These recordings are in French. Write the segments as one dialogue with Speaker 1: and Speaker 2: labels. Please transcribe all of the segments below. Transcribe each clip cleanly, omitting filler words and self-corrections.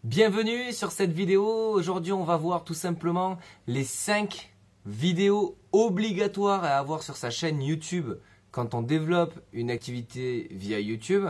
Speaker 1: Bienvenue sur cette vidéo. Aujourd'hui, on va voir tout simplement les 5 vidéos obligatoires à avoir sur sa chaîne YouTube quand on développe une activité via YouTube,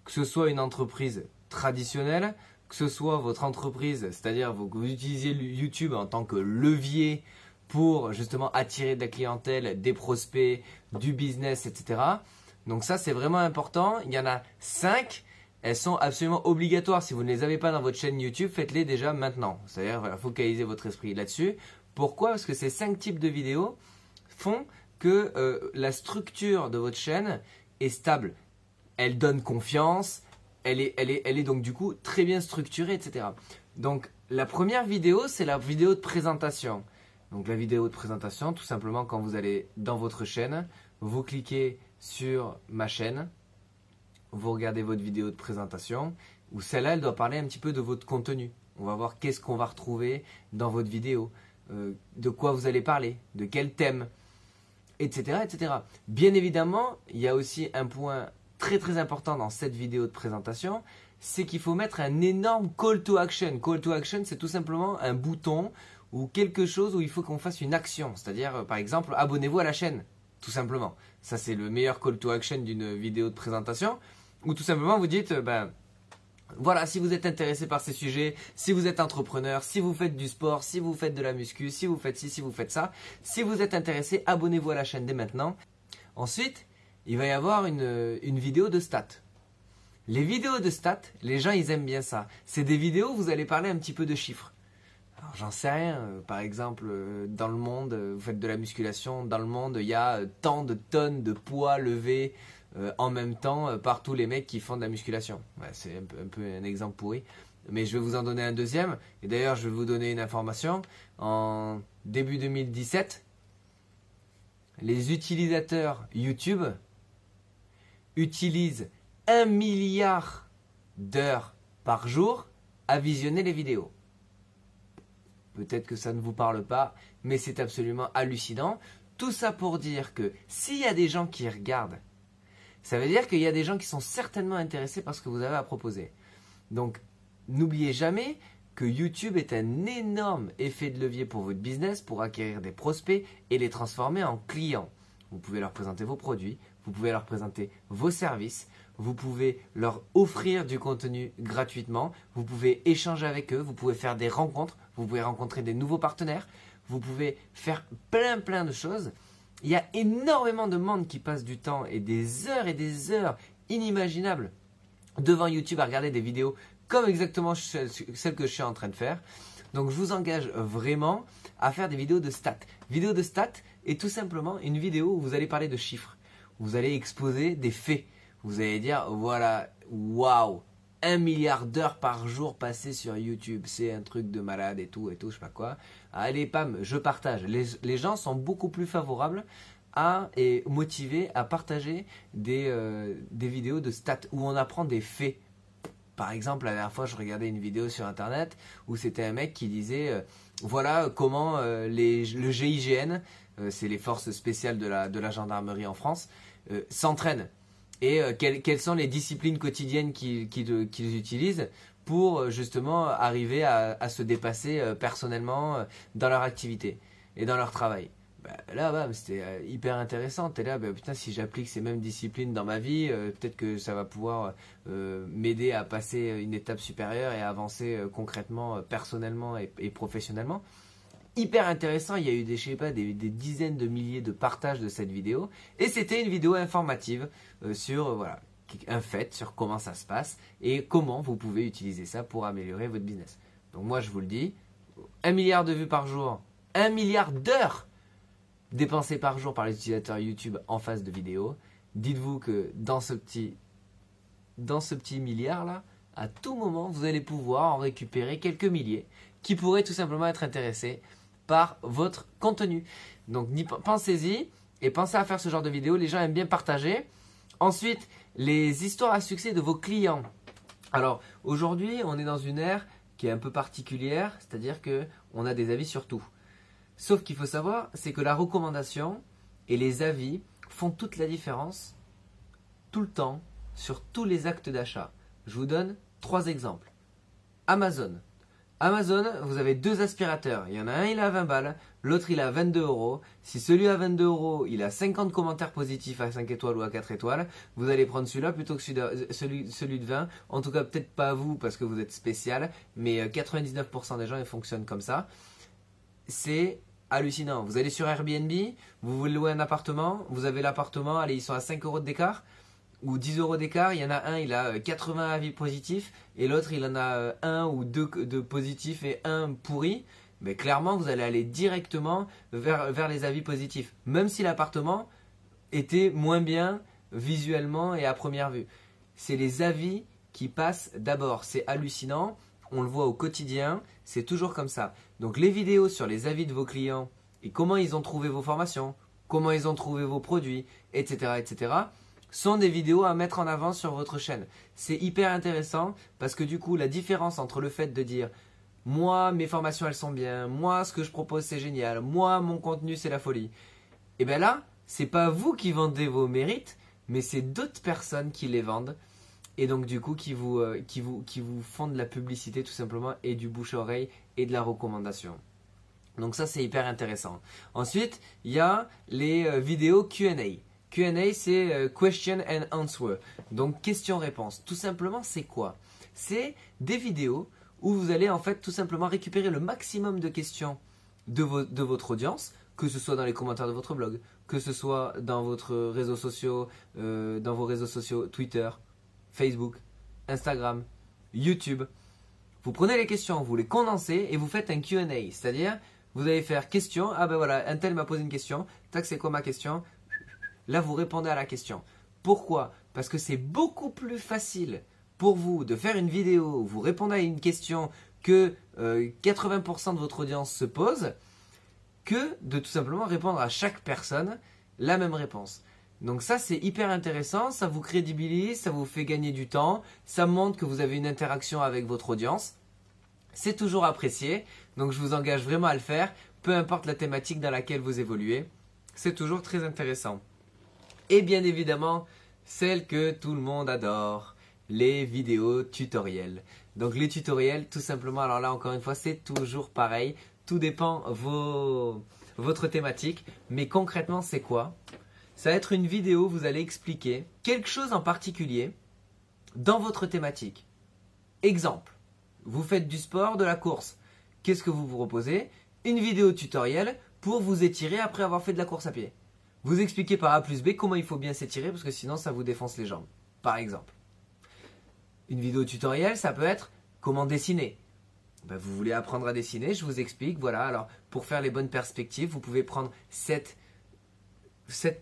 Speaker 1: que ce soit une entreprise traditionnelle, que ce soit votre entreprise, c'est-à-dire que vous utilisez YouTube en tant que levier pour justement attirer de la clientèle, des prospects, du business, etc. Donc ça, c'est vraiment important. Il y en a 5. Elles sont absolument obligatoires. Si vous ne les avez pas dans votre chaîne YouTube, faites-les déjà maintenant. C'est-à-dire, voilà, focalisez votre esprit là-dessus. Pourquoi? Parce que ces 5 types de vidéos font que la structure de votre chaîne est stable. Elle donne confiance. Elle est donc du coup très bien structurée, etc. Donc, la première vidéo, c'est la vidéo de présentation. Donc, la vidéo de présentation, tout simplement, quand vous allez dans votre chaîne, vous cliquez sur ma chaîne. Vous regardez votre vidéo de présentation où celle-là, elle doit parler un petit peu de votre contenu. On va voir qu'est-ce qu'on va retrouver dans votre vidéo, de quoi vous allez parler, de quel thème, etc., etc. Bien évidemment, il y a aussi un point très très important dans cette vidéo de présentation, c'est qu'il faut mettre un énorme call to action. Call to action, c'est tout simplement un bouton ou quelque chose où il faut qu'on fasse une action. C'est-à-dire, par exemple, abonnez-vous à la chaîne, tout simplement. Ça, c'est le meilleur call to action d'une vidéo de présentation. Ou tout simplement vous dites, voilà, si vous êtes intéressé par ces sujets, si vous êtes entrepreneur, si vous faites du sport, si vous faites de la muscu, si vous faites ci, si vous faites ça, si vous êtes intéressé, abonnez-vous à la chaîne dès maintenant. Ensuite, il va y avoir une vidéo de stats. Les vidéos de stats, les gens ils aiment bien ça. C'est des vidéos où vous allez parler un petit peu de chiffres. Alors j'en sais rien, par exemple, dans le monde, vous faites de la musculation, dans le monde, il y a tant de tonnes de poids levés en même temps par tous les mecs qui font de la musculation. Ouais, c'est un peu un exemple pourri, mais je vais vous en donner un deuxième. Et d'ailleurs, je vais vous donner une information. En début 2017, les utilisateurs YouTube utilisent 1 milliard d'heures par jour à visionner les vidéos. Peut-être que ça ne vous parle pas, mais c'est absolument hallucinant. Tout ça pour dire que s'il y a des gens qui regardent, ça veut dire qu'il y a des gens qui sont certainement intéressés par ce que vous avez à proposer. Donc, n'oubliez jamais que YouTube est un énorme effet de levier pour votre business, pour acquérir des prospects et les transformer en clients. Vous pouvez leur présenter vos produits, vous pouvez leur présenter vos services, vous pouvez leur offrir du contenu gratuitement, vous pouvez échanger avec eux, vous pouvez faire des rencontres, vous pouvez rencontrer des nouveaux partenaires, vous pouvez faire plein de choses. Il y a énormément de monde qui passe du temps et des heures inimaginables devant YouTube à regarder des vidéos comme exactement celles que je suis en train de faire. Donc je vous engage vraiment à faire des vidéos de stats. Vidéo de stats est tout simplement une vidéo où vous allez parler de chiffres. Vous allez exposer des faits. Vous allez dire, voilà, waouh, 1 milliard d'heures par jour passées sur YouTube, c'est un truc de malade et tout, je sais pas quoi. Allez, pam, je partage. Les gens sont beaucoup plus favorables et motivés à partager des vidéos de stats où on apprend des faits. Par exemple, la dernière fois, je regardais une vidéo sur Internet où c'était un mec qui disait, voilà comment le GIGN, c'est les forces spéciales de la gendarmerie en France, s'entraînent. Et quelles sont les disciplines quotidiennes qu'ils utilisent pour justement arriver à se dépasser personnellement dans leur activité et dans leur travail. Là, c'était hyper intéressant. Et là, putain, si j'applique ces mêmes disciplines dans ma vie, peut-être que ça va pouvoir m'aider à passer une étape supérieure et à avancer concrètement, personnellement et professionnellement. Hyper intéressant, il y a eu des dizaines de milliers de partages de cette vidéo et c'était une vidéo informative sur voilà, un fait, sur comment ça se passe et comment vous pouvez utiliser ça pour améliorer votre business. Donc moi je vous le dis, 1 milliard de vues par jour, 1 milliard d'heures dépensées par jour par les utilisateurs YouTube en phase de vidéo. Dites-vous que dans ce petit milliard là, à tout moment vous allez pouvoir en récupérer quelques milliers qui pourraient tout simplement être intéressés par votre contenu. Donc pensez-y et pensez à faire ce genre de vidéo. Les gens aiment bien partager. Ensuite, les histoires à succès de vos clients. Alors aujourd'hui, on est dans une ère qui est un peu particulière, c'est-à-dire qu'on a des avis sur tout. Sauf qu'il faut savoir, c'est que la recommandation et les avis font toute la différence tout le temps sur tous les actes d'achat. Je vous donne 3 exemples. Amazon. Amazon, vous avez deux aspirateurs. Il y en a un, il a 20 balles, l'autre, il a 22 euros. Si celui à 22 euros, il a 50 commentaires positifs à 5 étoiles ou à 4 étoiles, vous allez prendre celui-là plutôt que celui de 20. En tout cas, peut-être pas vous parce que vous êtes spécial, mais 99% des gens, ils fonctionnent comme ça. C'est hallucinant. Vous allez sur Airbnb, vous voulez louer un appartement, vous avez l'appartement, allez, ils sont à 5 euros d'écart ou 10 euros d'écart. Il y en a un, il a 80 avis positifs et l'autre, il en a un ou deux de positifs et un pourri. Mais clairement, vous allez aller directement vers les avis positifs, même si l'appartement était moins bien visuellement et à première vue. C'est les avis qui passent d'abord. C'est hallucinant. On le voit au quotidien, c'est toujours comme ça. Donc les vidéos sur les avis de vos clients et comment ils ont trouvé vos formations, comment ils ont trouvé vos produits, etc., sont des vidéos à mettre en avant sur votre chaîne. C'est hyper intéressant parce que du coup, la différence entre le fait de dire « moi, mes formations, elles sont bien. Moi, ce que je propose, c'est génial. Moi, mon contenu, c'est la folie. » Et bien là, c'est pas vous qui vendez vos mérites, mais c'est d'autres personnes qui les vendent. Et donc du coup qui vous font de la publicité tout simplement et du bouche à oreille et de la recommandation. Donc ça c'est hyper intéressant. Ensuite il y a les vidéos Q&A. Q&A c'est question and answer. Donc question-réponse. Tout simplement c'est quoi? C'est des vidéos où vous allez en fait tout simplement récupérer le maximum de questions de votre audience, que ce soit dans les commentaires de votre blog, que ce soit dans vos réseaux sociaux Twitter, Facebook, Instagram, YouTube. Vous prenez les questions, vous les condensez et vous faites un Q&A. C'est-à-dire, vous allez faire question. Ah ben voilà, un tel m'a posé une question. Tac, c'est quoi ma question? Là, vous répondez à la question. Pourquoi? Parce que c'est beaucoup plus facile pour vous de faire une vidéo où vous répondez à une question que 80% de votre audience se pose que de tout simplement répondre à chaque personne la même réponse. Donc ça c'est hyper intéressant, ça vous crédibilise, ça vous fait gagner du temps, ça montre que vous avez une interaction avec votre audience. C'est toujours apprécié, donc je vous engage vraiment à le faire, peu importe la thématique dans laquelle vous évoluez. C'est toujours très intéressant. Et bien évidemment, celle que tout le monde adore, les vidéos tutoriels. Donc les tutoriels, tout simplement, alors là encore une fois, c'est toujours pareil. Tout dépend votre thématique, mais concrètement c'est quoi? Ça va être une vidéo où vous allez expliquer quelque chose en particulier dans votre thématique. Exemple, vous faites du sport, de la course. Qu'est-ce que vous proposez? Une vidéo tutoriel pour vous étirer après avoir fait de la course à pied. Vous expliquez par A plus B comment il faut bien s'étirer parce que sinon ça vous défonce les jambes, par exemple. Une vidéo tutoriel, ça peut être comment dessiner. Ben, vous voulez apprendre à dessiner, je vous explique. Voilà, alors pour faire les bonnes perspectives, vous pouvez prendre cette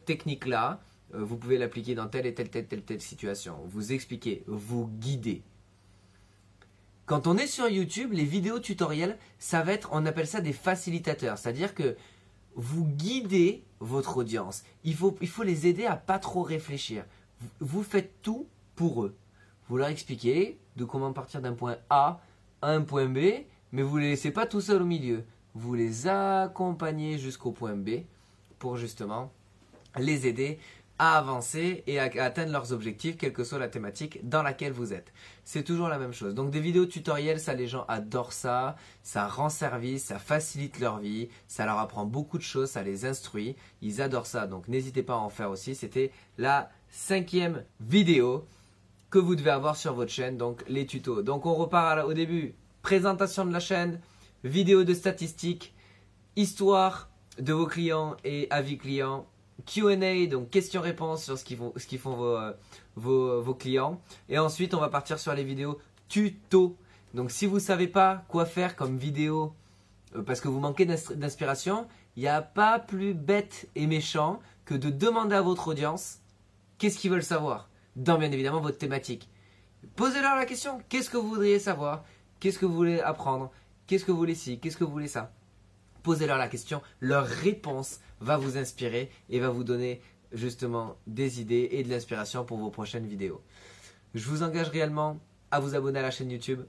Speaker 1: technique-là, vous pouvez l'appliquer dans telle et telle situation. Vous expliquez, vous guidez. Quand on est sur YouTube, les vidéos tutoriels, ça va être, on appelle ça des facilitateurs. C'est-à-dire que vous guidez votre audience. Il faut les aider à pas trop réfléchir. Vous faites tout pour eux. Vous leur expliquez de comment partir d'un point A à un point B, mais vous ne les laissez pas tout seuls au milieu. Vous les accompagnez jusqu'au point B pour justement les aider à avancer et à atteindre leurs objectifs, quelle que soit la thématique dans laquelle vous êtes. C'est toujours la même chose. Donc des vidéos tutoriels, ça les gens adorent ça, ça rend service, ça facilite leur vie, ça leur apprend beaucoup de choses, ça les instruit, ils adorent ça. Donc n'hésitez pas à en faire aussi. C'était la 5e vidéo que vous devez avoir sur votre chaîne, donc les tutos. Donc on repart au début, présentation de la chaîne, vidéo de statistiques, histoire de vos clients et avis clients, Q&A, donc questions-réponses sur ce qu'ils font vos clients. Et ensuite, on va partir sur les vidéos tuto. Donc, si vous ne savez pas quoi faire comme vidéo parce que vous manquez d'inspiration, il n'y a pas plus bête et méchant que de demander à votre audience qu'est-ce qu'ils veulent savoir dans bien évidemment votre thématique. Posez-leur la question, qu'est-ce que vous voudriez savoir? Qu'est-ce que vous voulez apprendre? Qu'est-ce que vous voulez ci? Qu'est-ce que vous voulez ça? Posez-leur la question, leur réponse va vous inspirer et va vous donner justement des idées et de l'inspiration pour vos prochaines vidéos. Je vous engage réellement à vous abonner à la chaîne YouTube.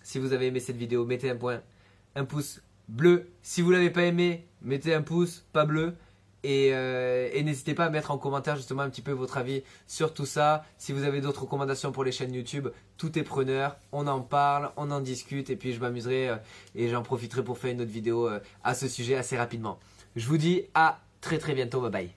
Speaker 1: Si vous avez aimé cette vidéo, mettez un pouce bleu. Si vous ne l'avez pas aimé, mettez un pouce pas bleu. Et n'hésitez pas à mettre en commentaire justement un petit peu votre avis sur tout ça. Si vous avez d'autres recommandations pour les chaînes YouTube, tout est preneur. On en parle, on en discute et puis je m'amuserai et j'en profiterai pour faire une autre vidéo à ce sujet assez rapidement. Je vous dis à très bientôt. Bye bye.